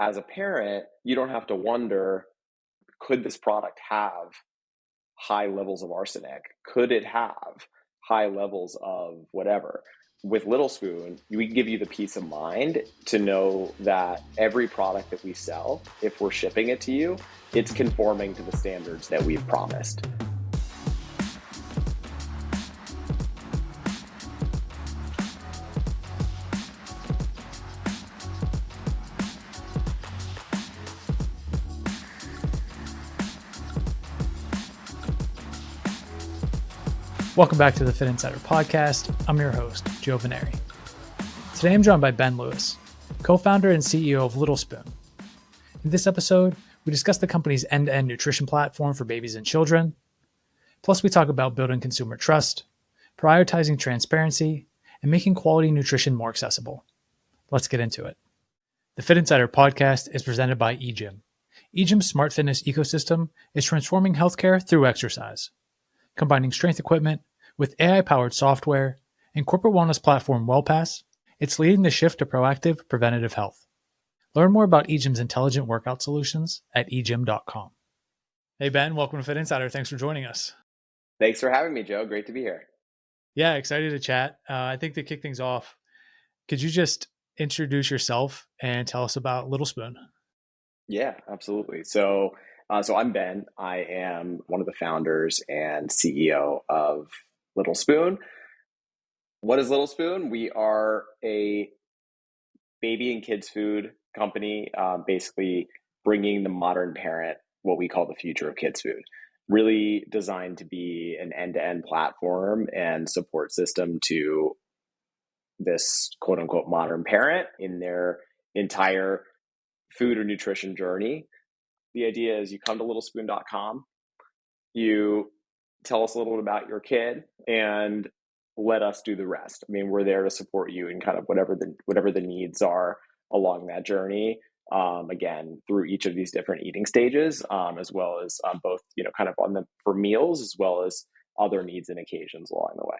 as a parent, you don't have to wonder, could this product have high levels of arsenic? Could it have high levels of whatever? With Little Spoon, we give you the peace of mind to know that every product that we sell, if we're shipping it to you, it's conforming to the standards that we've promised. Welcome back to the Fitt Insider Podcast. I'm your host, Joe Veneri. Today I'm joined by Ben Lewis, co-founder and CEO of Little Spoon. In this episode, we discuss the company's end-to-end nutrition platform for babies and children. Plus, we talk about building consumer trust, prioritizing transparency, and making quality nutrition more accessible. Let's get into it. The Fitt Insider Podcast is presented by EGYM. EGYM's smart fitness ecosystem is transforming healthcare through exercise. Combining strength equipment with AI-powered software and corporate wellness platform WellPass, it's leading the shift to proactive, preventative health. Learn more about EGYM's intelligent workout solutions at egym.com. Hey, Ben, welcome to Fitt Insider. Thanks for joining us. Thanks for having me, Joe. Great to be here. Yeah, excited to chat. I think to kick things off, could you just introduce yourself and tell us about Little Spoon? Yeah, absolutely. So I'm Ben. I am one of the founders and CEO of Little Spoon. What is Little Spoon? We are a baby and kids food company, basically bringing the modern parent what we call the future of kids food. Really designed to be an end-to-end platform and support system to this quote unquote modern parent in their entire food or nutrition journey. The idea is you come to littlespoon.com, you tell us a little bit about your kid, and let us do the rest. I mean, we're there to support you in kind of whatever the needs are along that journey. Again, through each of these different eating stages, as well as both, kind of for meals as well as other needs and occasions along the way.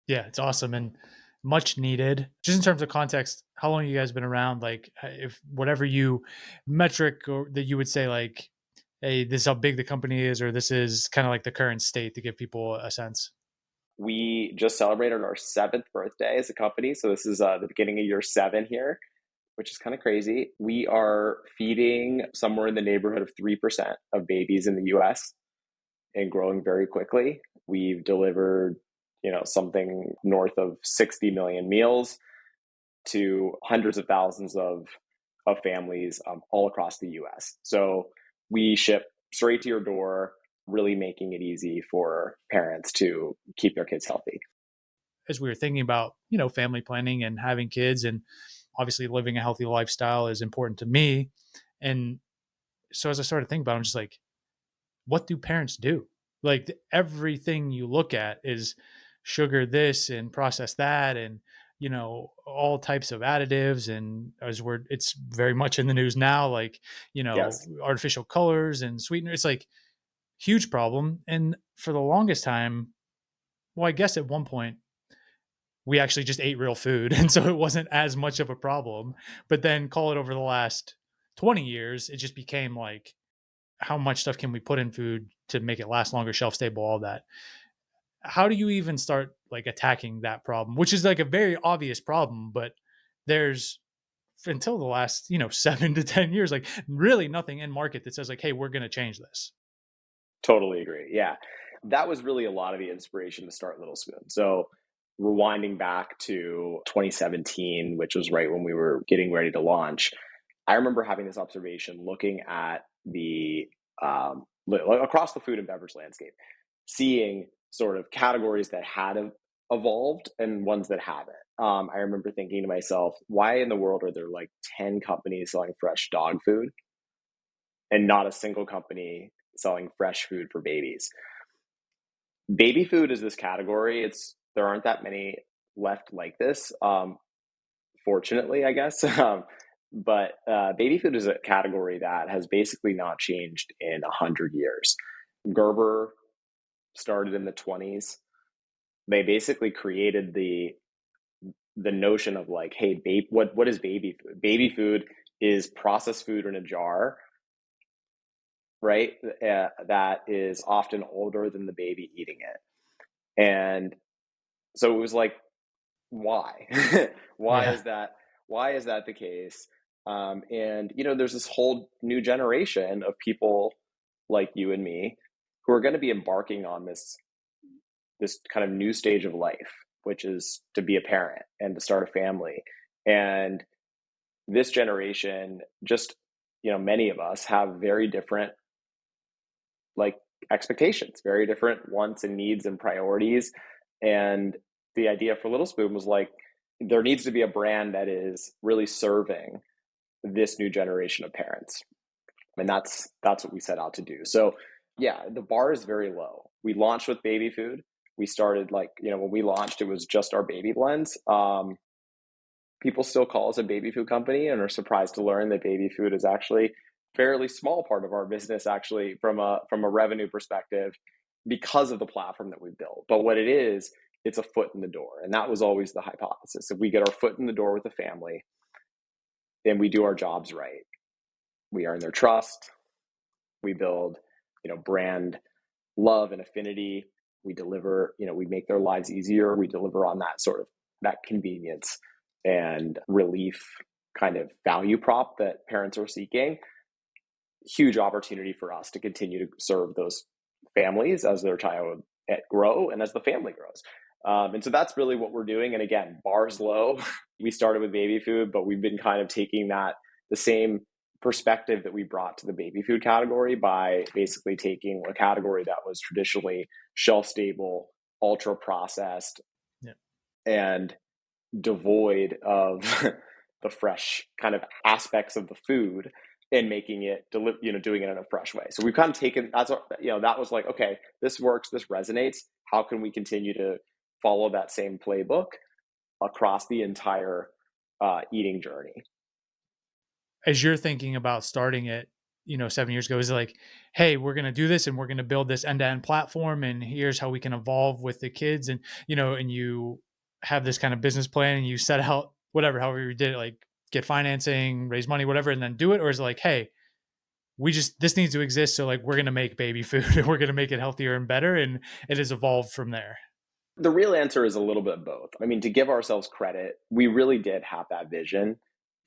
Yeah, it's awesome and much needed. Just in terms of context, how long have you guys been around? Like, if whatever you metric or that you would say, like, hey, this is how big the company is, or this is kind of like the current state to give people a sense. We just celebrated our 7th birthday as a company. So this is the beginning of year 7 here, which is kind of crazy. We are feeding somewhere in the neighborhood of 3% of babies in the US and growing very quickly. We've delivered, something north of 60 million meals to hundreds of thousands of families all across the US. So we ship straight to your door, really making it easy for parents to keep their kids healthy. As we were thinking about, family planning and having kids, and obviously living a healthy lifestyle is important to me. And so as I started thinking about it, I'm just like, what do parents do? Like, everything you look at is sugar this and process that, and all types of additives, and it's very much in the news now, like, Yes. artificial colors and sweetener. It's like huge problem. And for the longest time, well, I guess at one point we actually just ate real food, and so it wasn't as much of a problem. But then call it over the last 20 years, it just became like, how much stuff can we put in food to make it last longer, shelf stable, all that. How do you even start like attacking that problem, which is like a very obvious problem, but there's, until the last 7 to 10 years, like really nothing in market that says like, hey, we're going to change this. Totally agree. Yeah. That was really a lot of the inspiration to start Little Spoon. So rewinding back to 2017, which was right when we were getting ready to launch, I remember having this observation looking at the across the food and beverage landscape, seeing sort of categories that had evolved and ones that haven't. I remember thinking to myself, why in the world are there like 10 companies selling fresh dog food and not a single company selling fresh food for babies? Baby food is this category. There aren't that many left like this, fortunately, I guess. But baby food is a category that has basically not changed in 100 years. Gerber started in the 20s. They basically created the notion of like, hey, what is baby food? Baby food is processed food in a jar, right? That is often older than the baby eating it. And so it was like, why? why Yeah. is that? Why is that the case? And there's this whole new generation of people like you and me who are going to be embarking on this kind of new stage of life, which is to be a parent and to start a family. And this generation, just many of us have very different like expectations, very different wants and needs and priorities. And the idea for Little Spoon was like, there needs to be a brand that is really serving this new generation of parents. And that's what we set out to do. So yeah, the bar is very low. We launched with baby food. We started when we launched, it was just our baby blends. People still call us a baby food company and are surprised to learn that baby food is actually a fairly small part of our business, actually, from a revenue perspective, because of the platform that we built. But what it is, it's a foot in the door. And that was always the hypothesis. If we get our foot in the door with the family and we do our jobs right, we earn their trust, we build, brand love and affinity, we deliver, we make their lives easier, we deliver on that sort of that convenience and relief kind of value prop that parents are seeking. Huge opportunity for us to continue to serve those families as their child grow and as the family grows. And so that's really what we're doing. And again, bar's low. We started with baby food, but we've been kind of taking the same perspective that we brought to the baby food category by basically taking a category that was traditionally shelf stable, ultra processed, Yeah. and devoid of the fresh kind of aspects of the food, and making it doing it in a fresh way. So we've kind of taken that was like, okay, this works, this resonates. How can we continue to follow that same playbook across the entire eating journey? As you're thinking about starting it, 7 years ago, is it like, hey, we're going to do this and we're going to build this end-to-end platform and here's how we can evolve with the kids, and and you have this kind of business plan and you set out however you did it, like get financing, raise money, whatever, and then do it? Or is it like, hey, this needs to exist, so like we're going to make baby food and we're going to make it healthier and better, and it has evolved from there? The real answer is a little bit of both. I mean, to give ourselves credit, we really did have that vision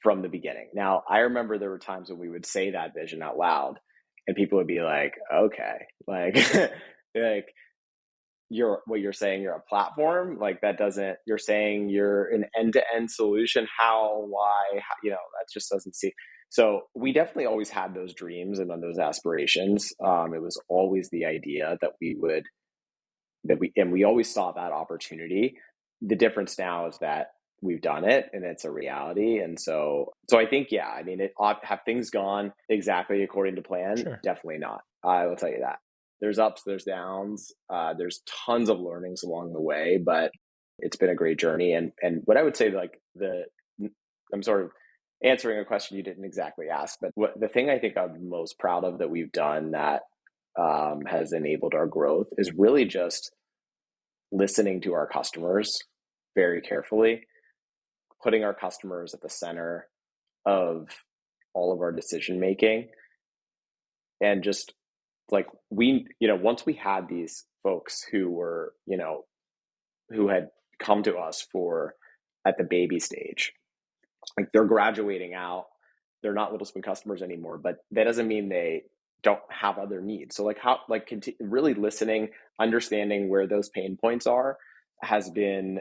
from the beginning. Now, I remember there were times when we would say that vision out loud and people would be like, okay, like, like you're saying you're a platform, like that doesn't, you're saying you're an end-to-end solution. How, why, that just doesn't see. So we definitely always had those dreams and those aspirations. It was always the idea that we always saw that opportunity. The difference now is that we've done it and it's a reality. And so I think, yeah, I mean, have things gone exactly according to plan? Sure. Definitely not. I will tell you that. There's ups, there's downs, there's tons of learnings along the way, but it's been a great journey. And what I would say, like I'm sort of answering a question you didn't exactly ask, but the thing I think I'm most proud of that we've done that has enabled our growth is really just listening to our customers very carefully, putting our customers at the center of all of our decision making. And just like once we had these folks who were, who had come to us for at the baby stage, like they're graduating out, they're not Little Spoon customers anymore, but that doesn't mean they don't have other needs. So really listening, understanding where those pain points are has been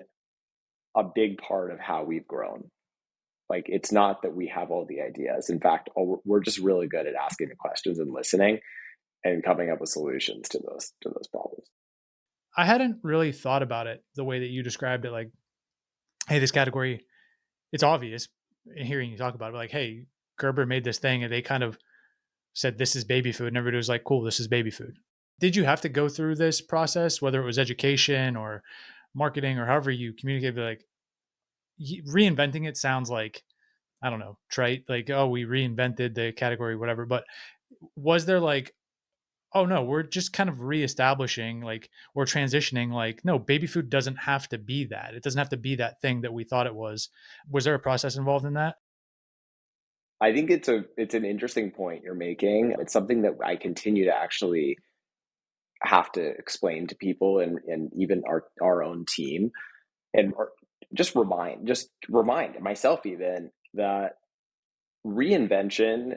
a big part of how we've grown. Like, it's not that we have all the ideas. In fact, we're just really good at asking the questions and listening and coming up with solutions to those problems. I hadn't really thought about it the way that you described it. Like, hey, this category, it's obvious hearing you talk about it, but like, hey, Gerber made this thing and they kind of said, this is baby food. And everybody was like, cool, this is baby food. Did you have to go through this process, whether it was education or marketing or however you communicate? Like, reinventing it sounds like, I don't know, trite, like, oh, we reinvented the category, whatever. But was there like, oh no, we're just kind of reestablishing, like, or transitioning, like, no, baby food doesn't have to be that. It doesn't have to be that thing that we thought it was. Was there a process involved in that? I think it's an interesting point you're making. It's something that I continue to actually have to explain to people and even our own team and just remind myself even that reinvention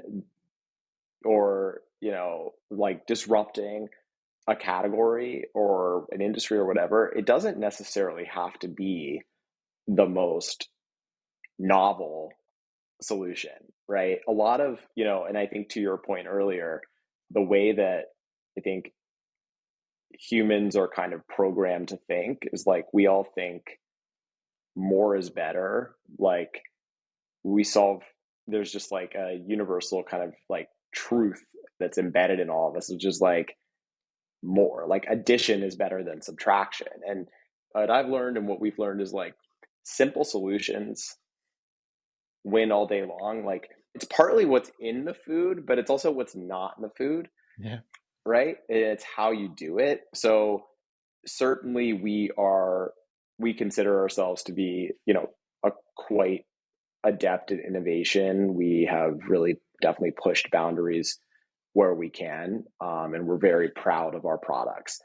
or like disrupting a category or an industry or whatever, it doesn't necessarily have to be the most novel solution, right? A lot of, and I think to your point earlier, the way that I think humans are kind of programmed to think is like we all think more is better. Like we solve, there's just like a universal kind of like truth that's embedded in all of us. It's just like more like addition is better than subtraction. And what I've learned and what we've learned is like simple solutions win all day long. Like it's partly what's in the food, but it's also what's not in the food. Yeah. Right? It's how you do it. So certainly we consider ourselves to be, a quite adept at innovation. We have really definitely pushed boundaries where we can, and we're very proud of our products.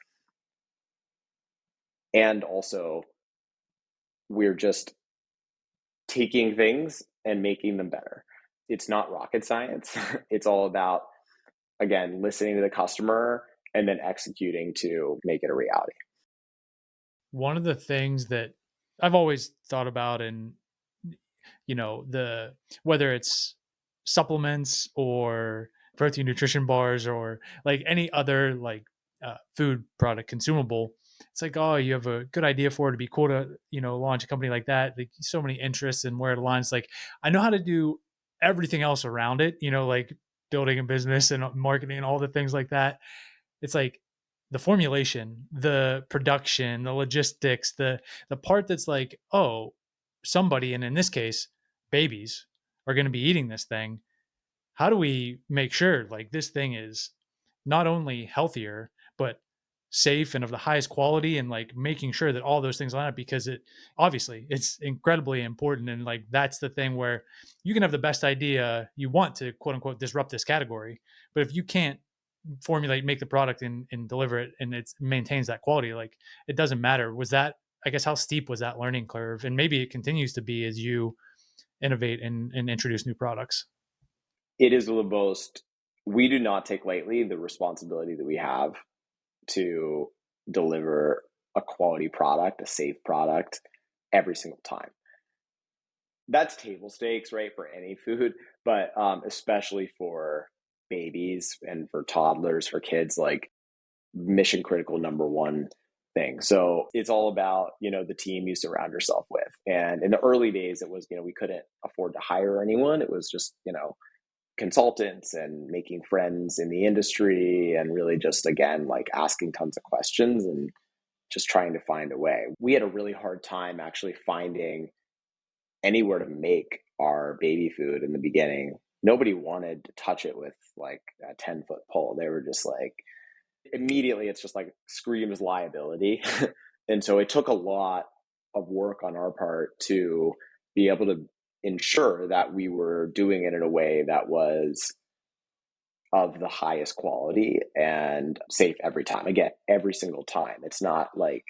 And also, we're just taking things and making them better. It's not rocket science. It's all about, again, listening to the customer and then executing to make it a reality. One of the things that I've always thought about, and the whether it's supplements or protein nutrition bars or like any other like food product consumable, it's like, oh, you have a good idea for it, to be cool to launch a company like that. Like so many interests and where it aligns. Like I know how to do everything else around it, like building a business and marketing and all the things like that. It's like the formulation, the production, the logistics, the part that's like, oh, somebody, and in this case, babies are going to be eating this thing. How do we make sure like this thing is not only healthier but safe and of the highest quality, and like making sure that all those things line up, because it obviously it's incredibly important. And like that's the thing where you can have the best idea, you want to quote unquote disrupt this category, but if you can't formulate, make the product and deliver it, and it maintains that quality, like it doesn't matter. Was that, I guess, how steep was that learning curve? And maybe it continues to be as you innovate and introduce new products. It is the most, we do not take lightly the responsibility that we have to deliver a quality product, a safe product every single time. That's table stakes, right, for any food, but especially for babies and for toddlers, for kids, like mission critical number one thing. So it's all about, the team you surround yourself with. And in the early days, it was, we couldn't afford to hire anyone. It was just, consultants and making friends in the industry and really just, again, like asking tons of questions and just trying to find a way. We had a really hard time actually finding anywhere to make our baby food in the beginning. Nobody wanted to touch it with like a 10-foot pole. They were just like, immediately it's just like screams liability. And so it took a lot of work on our part to be able to ensure that we were doing it in a way that was of the highest quality and safe every time. Again, every single time. It's not like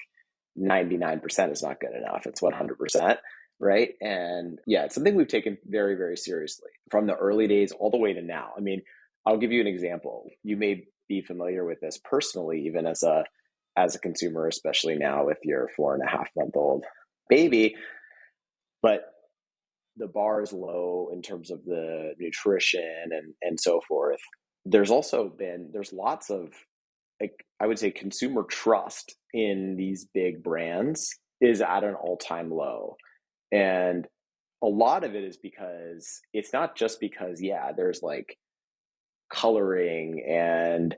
99% is not good enough. It's 100%, right? And yeah, it's something we've taken very, very seriously from the early days all the way to now. I mean, I'll give you an example. You may be familiar with this personally, even as a consumer, especially now with your 4.5-month-old baby. But the bar is low in terms of the nutrition and so forth. There's lots of, like, I would say consumer trust in these big brands is at an all-time low. And a lot of it is because it's not just because, yeah, there's like coloring and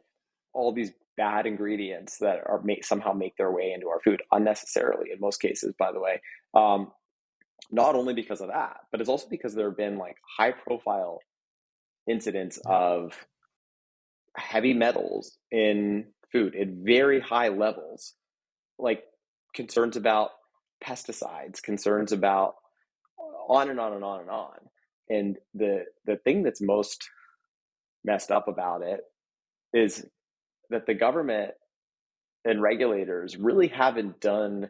all these bad ingredients that are somehow make their way into our food unnecessarily in most cases, by the way. Not only because of that, but it's also because there have been like high profile incidents of heavy metals in food at very high levels, like concerns about pesticides, concerns about on and on and on and on. And the thing that's most messed up about it is that the government and regulators really haven't done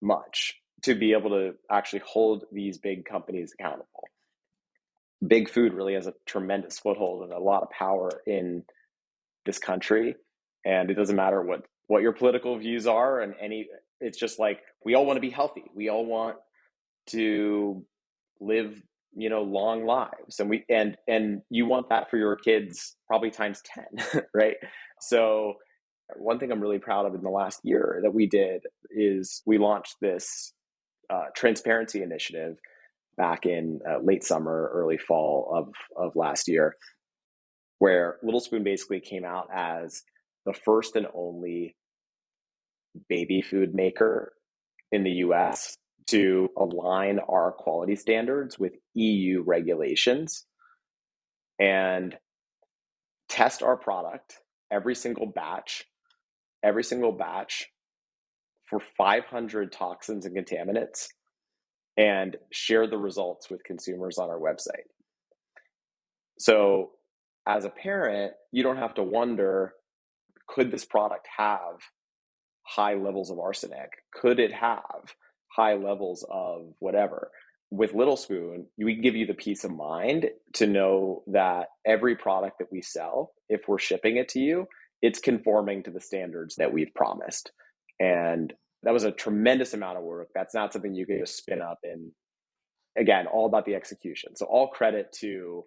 much to be able to actually hold these big companies accountable. Big food really has a tremendous foothold and a lot of power in this country, and it doesn't matter what your political views are, and it's just like we all want to be healthy, we all want to live long lives, and you want that for your kids probably times 10. Right? So one thing I'm really proud of in the last year that we did is we launched this transparency initiative back in late summer, early fall of last year, where Little Spoon basically came out as the first and only baby food maker in the US to align our quality standards with EU regulations and test our product every single batch for 500 toxins and contaminants and share the results with consumers on our website. So as a parent, you don't have to wonder, could this product have high levels of arsenic? Could it have high levels of whatever? With Little Spoon, we give you the peace of mind to know that every product that we sell, if we're shipping it to you, it's conforming to the standards that we've promised. And that was a tremendous amount of work. That's not something you can just spin up, and again, all about the execution. So all credit to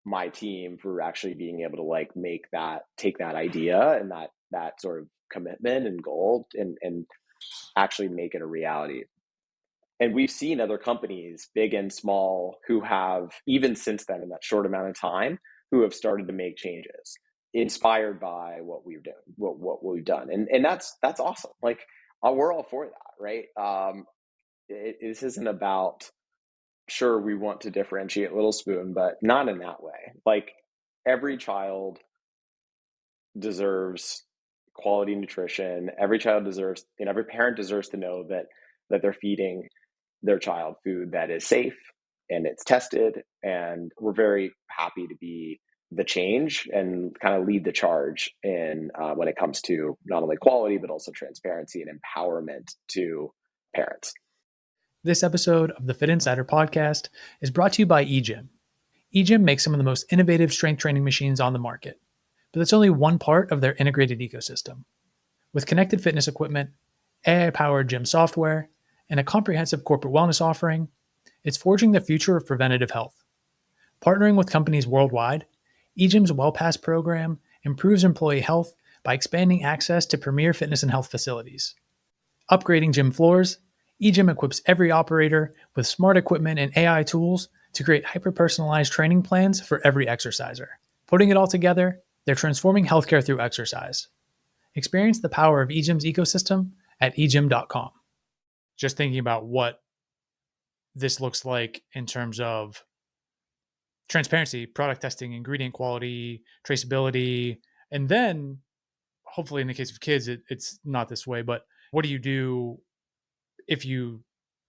my team for actually being able to take that idea and that sort of commitment and goal and actually make it a reality. And we've seen other companies, big and small, who have, even since then, in that short amount of time, who have started to make changes inspired by what we've done, what we've done. And that's awesome. Like, we're all for that, right? This isn't about, sure, we want to differentiate Little Spoon, but not in that way. Like, every child deserves quality nutrition. Every child deserves, and every parent deserves to know that they're feeding their child food that is safe and it's tested. And we're very happy to be the change and kind of lead the charge in when it comes to not only quality, but also transparency and empowerment to parents. This episode of the Fitt Insider Podcast is brought to you by EGYM. EGYM makes some of the most innovative strength training machines on the market, but that's only one part of their integrated ecosystem. With connected fitness equipment, AI-powered gym software, and a comprehensive corporate wellness offering, it's forging the future of preventative health. Partnering with companies worldwide, EGYM's WellPass program improves employee health by expanding access to premier fitness and health facilities. Upgrading gym floors, EGYM equips every operator with smart equipment and AI tools to create hyper-personalized training plans for every exerciser. Putting it all together, they're transforming healthcare through exercise. Experience the power of EGYM's ecosystem at egym.com. Just thinking about what this looks like in terms of transparency, product testing, ingredient quality, traceability, and then hopefully in the case of kids, it's not this way, but what do you do if you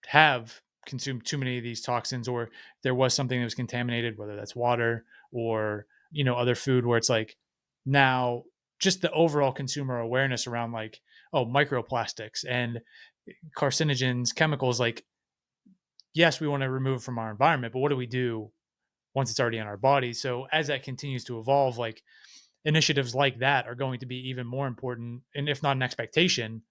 have consumed too many of these toxins, or there was something that was contaminated, whether that's water or, other food, where it's like, now just the overall consumer awareness around like, oh, microplastics and carcinogens, chemicals, like, yes, we want to remove from our environment, but what do we do once it's already in our body? So as that continues to evolve, like, initiatives like that are going to be even more important, and if not an expectation,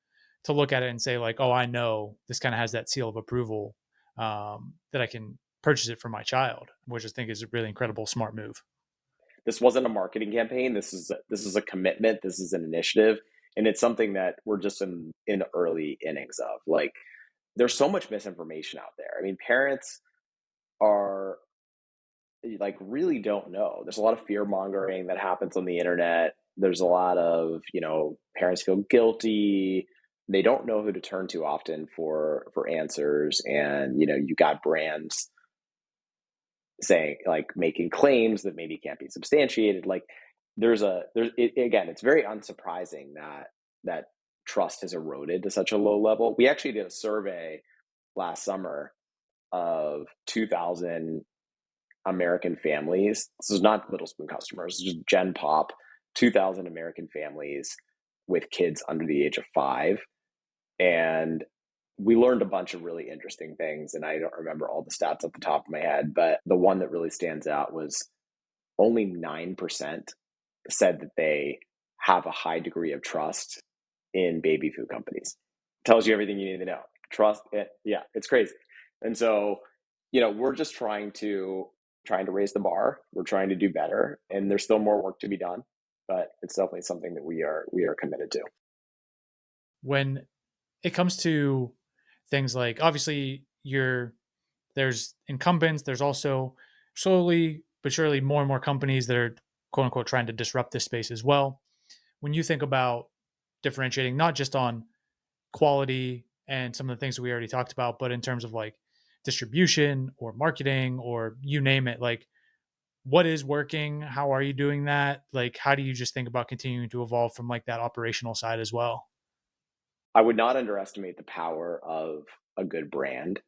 to look at it and say like, oh, I know this kind of has that seal of approval, that I can purchase it for my child, which I think is a really incredible, smart move. This wasn't a marketing campaign. This is a commitment. This is an initiative, and it's something that we're just in the early innings of. Like, there's so much misinformation out there. I mean, parents are like really don't know. There's a lot of fear mongering that happens on the internet. There's a lot of, parents feel guilty. They don't know who to turn to often for answers. And, you got brands saying, like, making claims that maybe can't be substantiated. Like, again, it's very unsurprising that trust has eroded to such a low level. We actually did a survey last summer of 2,000 American families. This is not Little Spoon customers, just Gen Pop, 2,000 American families with kids under the age of 5. And we learned a bunch of really interesting things. And I don't remember all the stats off the top of my head, but the one that really stands out was only 9% said that they have a high degree of trust in baby food companies. Tells you everything you need to know. Trust it. Yeah, it's crazy. And so, we're just trying to raise the bar. We're trying to do better, and there's still more work to be done, but it's definitely something that we are committed to. When it comes to things like, obviously there's incumbents, there's also slowly but surely more and more companies that are quote unquote trying to disrupt this space as well. When you think about differentiating, not just on quality and some of the things that we already talked about, but in terms of like distribution or marketing or you name it, like what is working? How are you doing that? Like, how do you just think about continuing to evolve from like that operational side as well? I would not underestimate the power of a good brand.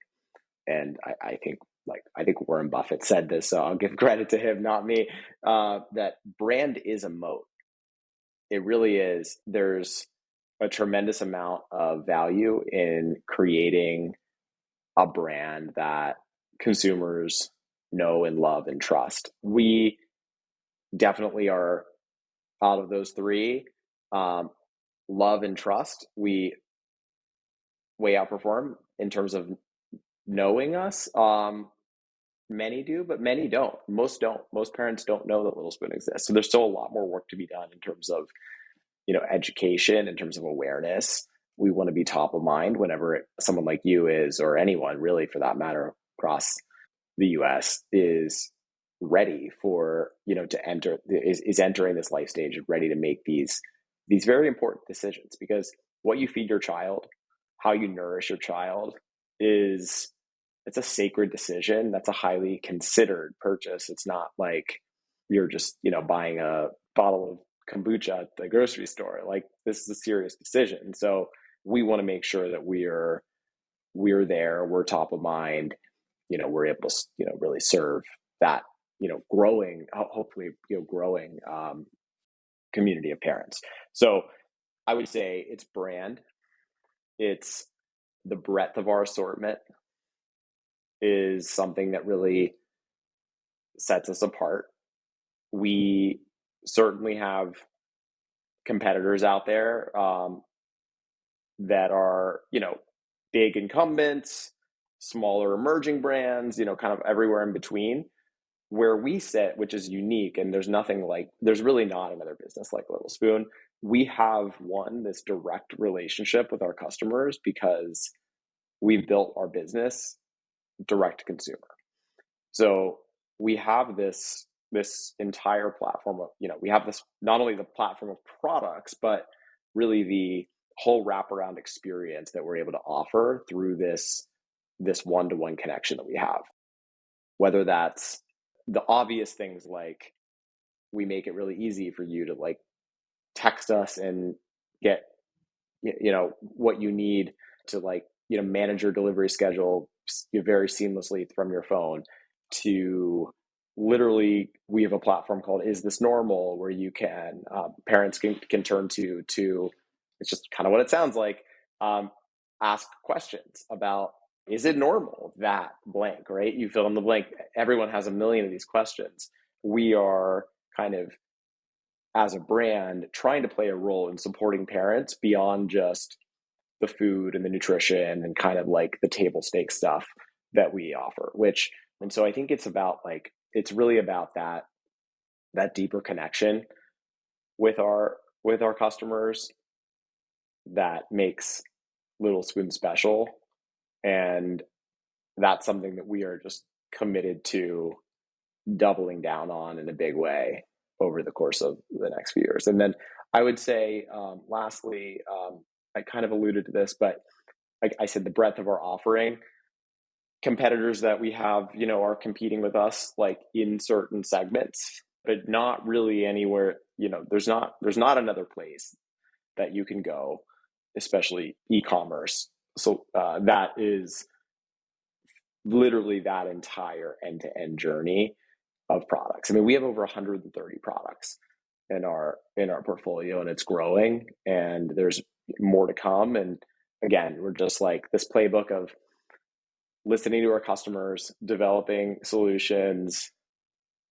And I think Warren Buffett said this, so I'll give credit to him, not me, that brand is a moat. It really is. There's a tremendous amount of value in creating a brand that consumers know and love and trust. We definitely are, out of those three, love and trust, we way outperform in terms of knowing us. Many do, but many don't. Most don't. Most parents don't know that Little Spoon exists. So there's still a lot more work to be done in terms of, education, in terms of awareness. We want to be top of mind whenever someone like you is, or anyone really for that matter, across the US is ready for, to enter, is entering this life stage and ready to make these very important decisions, because what you feed your child, how you nourish your child it's a sacred decision. That's a highly considered purchase. It's not like you're just, buying a bottle of kombucha at the grocery store. Like, this is a serious decision. So we want to make sure that we're there, we're top of mind, we're able to, really serve that, growing, hopefully, growing community of parents. So I would say it's brand, it's the breadth of our assortment is something that really sets us apart. We certainly have competitors out there that are, big incumbents, smaller emerging brands, kind of everywhere in between. Where we sit, which is unique, and there's really not another business like Little Spoon. We have this direct relationship with our customers because we've built our business direct to consumer. So we have this entire platform of, we have this, not only the platform of products, but really the whole wraparound experience that we're able to offer through this one-to-one connection that we have. Whether that's the obvious things like we make it really easy for you to like text us and get, what you need to like, manage your delivery schedule very seamlessly from your phone, to literally we have a platform called Is This Normal, where you can parents can turn to it's just kind of what it sounds like, ask questions about, is it normal that blank, right? You fill in the blank. Everyone has a million of these questions. We are kind of, as a brand, trying to play a role in supporting parents beyond just the food and the nutrition and kind of like the table stake stuff that we offer, and so I think it's really about that deeper connection with our customers that makes Little Spoon special. And that's something that we are just committed to doubling down on in a big way over the course of the next few years. And then I would say, lastly, I kind of alluded to this, but like I said, the breadth of our offering, competitors that we have, are competing with us like in certain segments, but not really anywhere, there's not another place that you can go, especially e-commerce. So that is literally that entire end-to-end journey of products. I mean, we have over 130 products in our portfolio, and it's growing, and there's more to come. And again, we're just like this playbook of listening to our customers, developing solutions,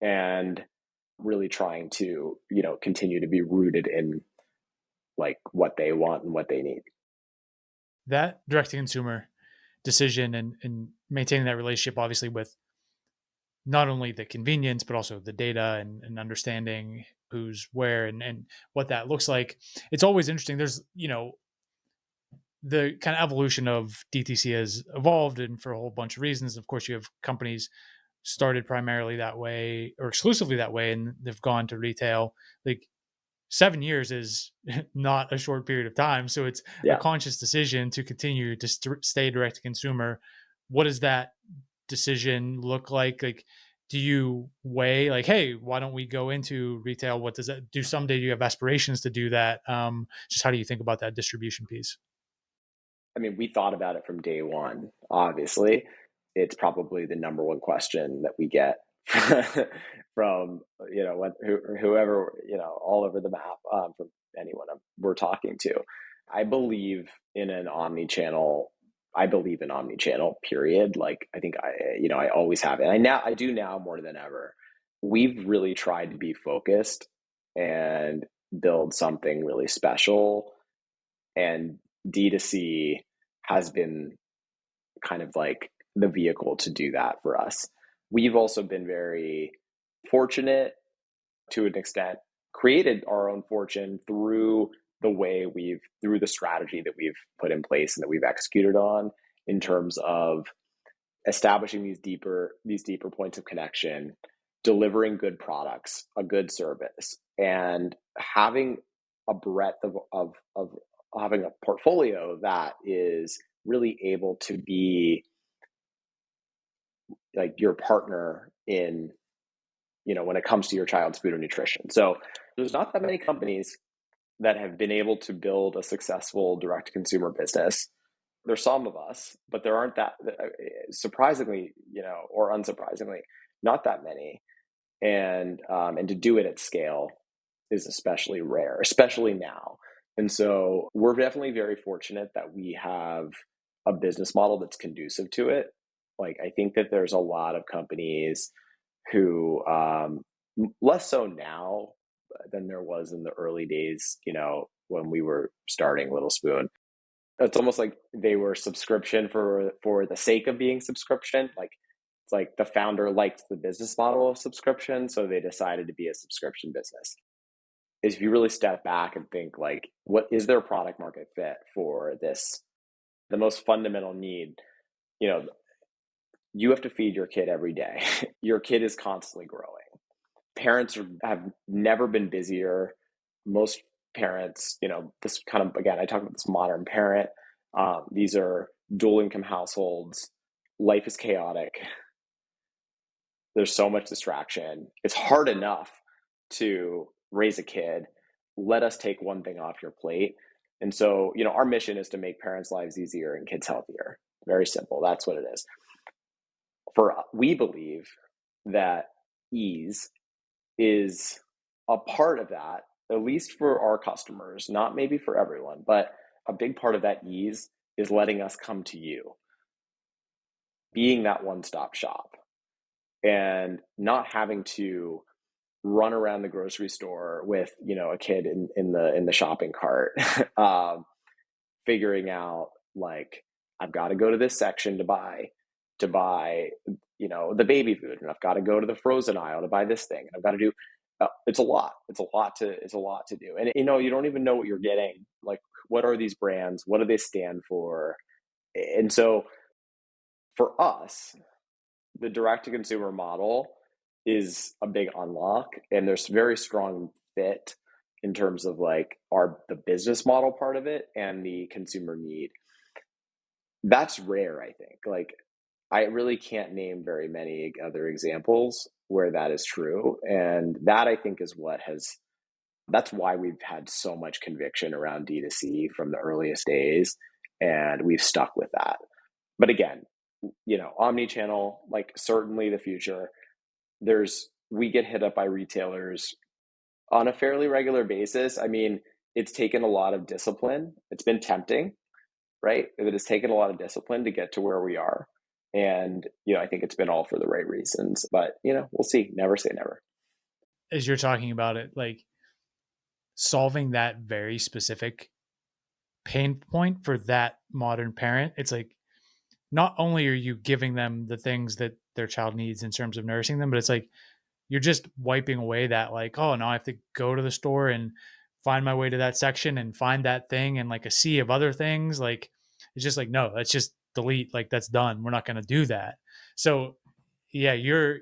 and really trying to, continue to be rooted in like what they want and what they need. That direct to consumer decision and maintaining that relationship, obviously, with not only the convenience, but also the data and understanding who's where and what that looks like. It's always interesting. There's, the kind of evolution of DTC has evolved, and for a whole bunch of reasons. Of course, you have companies started primarily that way or exclusively that way, and they've gone to retail. Like 7 years is not a short period of time. So it's a Yeah. conscious decision to continue to stay direct to consumer. What does that decision look like? Like, do you weigh like, hey, why don't we go into retail? What does that do? Someday do you have aspirations to do that? Just how do you think about that distribution piece? I mean, we thought about it from day one. Obviously, it's probably the number one question that we get from whoever, all over the map, from anyone we're talking to. I believe in an omni-channel. I believe in omni-channel. Period. Like I think I always have it. I do now more than ever. We've really tried to be focused and build something really special, and D2C has been kind of like the vehicle to do that for us. We've also been very fortunate to an extent, created our own fortune through through the strategy that we've put in place and that we've executed on in terms of establishing these deeper points of connection, delivering good products, a good service, and having a breadth of having a portfolio that is really able to be like your partner in, when it comes to your child's food and nutrition. So there's not that many companies that have been able to build a successful direct to consumer business. There's some of us, but there aren't that, surprisingly, or unsurprisingly, not that many. And to do it at scale is especially rare, especially now. And so we're definitely very fortunate that we have a business model that's conducive to it. Like, I think that there's a lot of companies who, less so now than there was in the early days, when we were starting Little Spoon. It's almost like they were subscription for the sake of being subscription. Like, it's like the founder liked the business model of subscription, so they decided to be a subscription business. If you really step back and think like, what is their product market fit for this, the most fundamental need? You have to feed your kid every day. Your kid is constantly growing. Parents have never been busier. Most parents, this kind of, again, I talk about this modern parent. These are dual income households. Life is chaotic. There's so much distraction. It's hard enough to raise a kid. Let us take one thing off your plate. And so, our mission is to make parents' lives easier and kids healthier. Very simple. That's what it is. We believe that ease is a part of that, at least for our customers, not maybe for everyone, but a big part of that ease is letting us come to you, being that one-stop shop, and not having to run around the grocery store with, a kid in the shopping cart, figuring out like, I've got to go to this section to buy, the baby food, and I've got to go to the frozen aisle to buy this thing, and I've got to do. It's a lot to do, and you don't even know what you're getting. Like, what are these brands? What do they stand for? And so, for us, the direct to consumer model is a big unlock, and there's very strong fit in terms of like the business model part of it and the consumer need. That's rare, I think. Like, I really can't name very many other examples where that is true. And that, I think, is that's why we've had so much conviction around D2C from the earliest days. And we've stuck with that. But again, omni-channel, like, certainly the future. There's we get hit up by retailers on a fairly regular basis. I mean, it's taken a lot of discipline. It's been tempting, right? It has taken a lot of discipline to get to where we are. And, I think it's been all for the right reasons, but, we'll see. Never say never. As you're talking about it, like solving that very specific pain point for that modern parent, it's like, not only are you giving them the things that their child needs in terms of nourishing them, but it's like, you're just wiping away that like, oh, now I have to go to the store and find my way to that section and find that thing and like a sea of other things. Like, it's just like, no, let's just delete. Like, that's done. We're not going to do that. So yeah, you're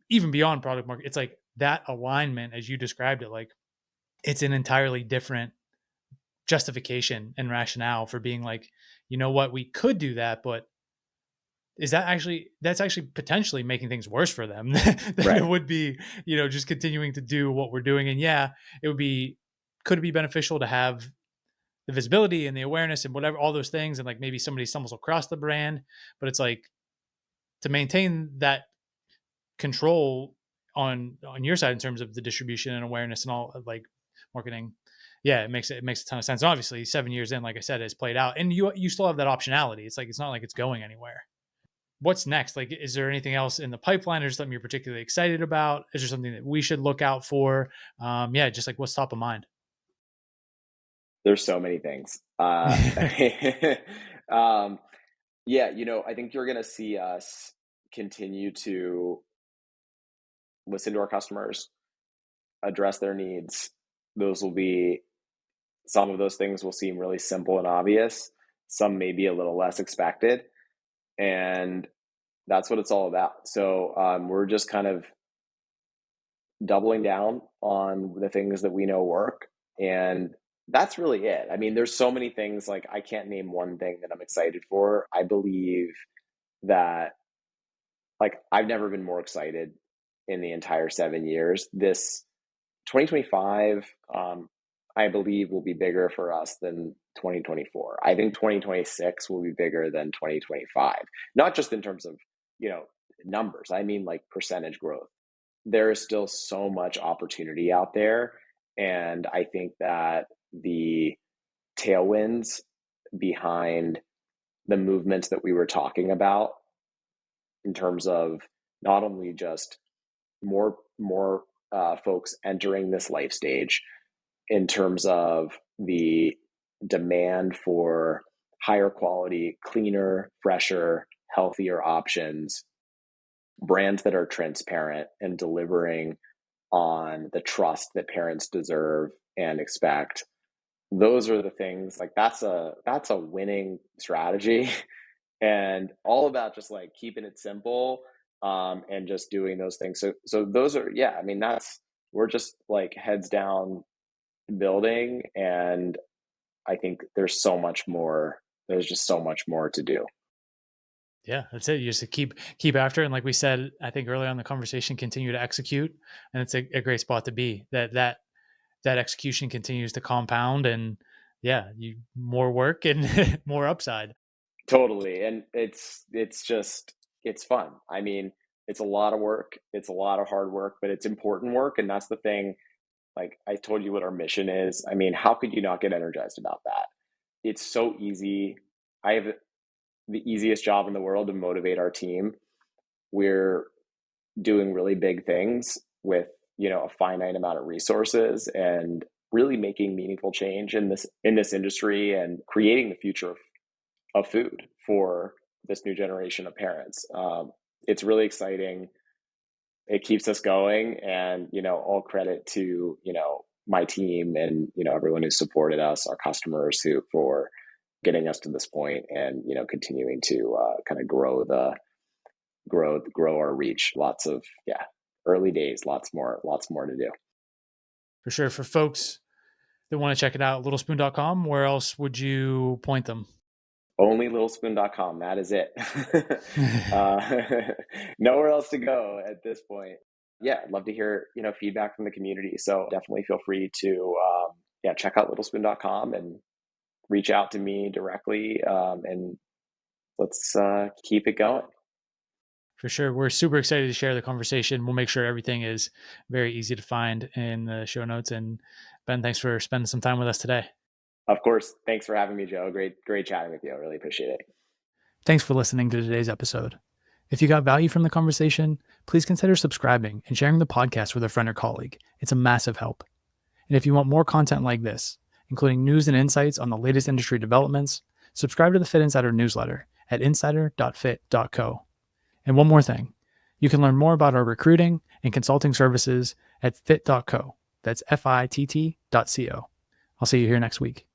even beyond product market. It's like that alignment, as you described it, like it's an entirely different justification and rationale for being like, you know what, we could do that, but that's actually potentially making things worse for them than it would be, just continuing to do what we're doing. And yeah, could it be beneficial to have the visibility and the awareness and whatever, all those things. And like maybe somebody stumbles across the brand, but it's like to maintain that control on your side in terms of the distribution and awareness and all like marketing. Yeah, it makes a ton of sense. Obviously 7 years in, like I said, it's played out and you still have that optionality. It's like, it's not like it's going anywhere. What's next? Like, is there anything else in the pipeline or something you're particularly excited about? Is there something that we should look out for? Yeah, just like what's top of mind? There's so many things. Yeah, I think you're going to see us continue to listen to our customers, address their needs. Some of those things will seem really simple and obvious. Some may be a little less expected. And that's what it's all about. So we're just kind of doubling down on the things that we know work. And that's really it. I mean, there's so many things, like I can't name one thing that I'm excited for. I believe that like I've never been more excited in the entire 7 years. This 2025, I believe will be bigger for us than 2024. I think 2026 will be bigger than 2025, not just in terms of, numbers. I mean, like percentage growth. There is still so much opportunity out there. And I think that the tailwinds behind the movements that we were talking about in terms of not only just more folks entering this life stage, in terms of the demand for higher quality, cleaner, fresher, healthier options, brands that are transparent and delivering on the trust that parents deserve and expect. Those are the things, like that's a winning strategy. And all about just like keeping it simple, and just doing those things. So those are, yeah, I mean, we're just like heads down building. And I think there's just so much more to do. Yeah, that's it. You just keep after it. And like we said, I think earlier on the conversation, continue to execute. And it's a great spot to be. That execution continues to compound and yeah, you more work and more upside. Totally. And it's fun. I mean, it's a lot of work. It's a lot of hard work, but it's important work. And that's the thing. Like I told you what our mission is. I mean, how could you not get energized about that? It's so easy. I have the easiest job in the world to motivate our team. We're doing really big things with, a finite amount of resources and really making meaningful change in this industry and creating the future of food for this new generation of parents. It's really exciting. It keeps us going, and all credit to my team and everyone who supported us, our customers who for getting us to this point, and continuing to kind of grow our reach. Lots of early days, lots more to do. For sure. For folks that want to check it out, littlespoon.com, where else would you point them? Only littlespoon.com. That is it. Nowhere else to go at this point. Yeah, I'd love to hear feedback from the community. So definitely feel free to check out littlespoon.com and reach out to me directly, and let's keep it going. For sure. We're super excited to share the conversation. We'll make sure everything is very easy to find in the show notes. And Ben, thanks for spending some time with us today. Of course. Thanks for having me, Joe. Great chatting with you. I really appreciate it. Thanks for listening to today's episode. If you got value from the conversation, please consider subscribing and sharing the podcast with a friend or colleague. It's a massive help. And if you want more content like this, including news and insights on the latest industry developments, subscribe to the Fitt Insider newsletter at insider.fit.co. And one more thing, you can learn more about our recruiting and consulting services at fit.co. That's FITT.co. I'll see you here next week.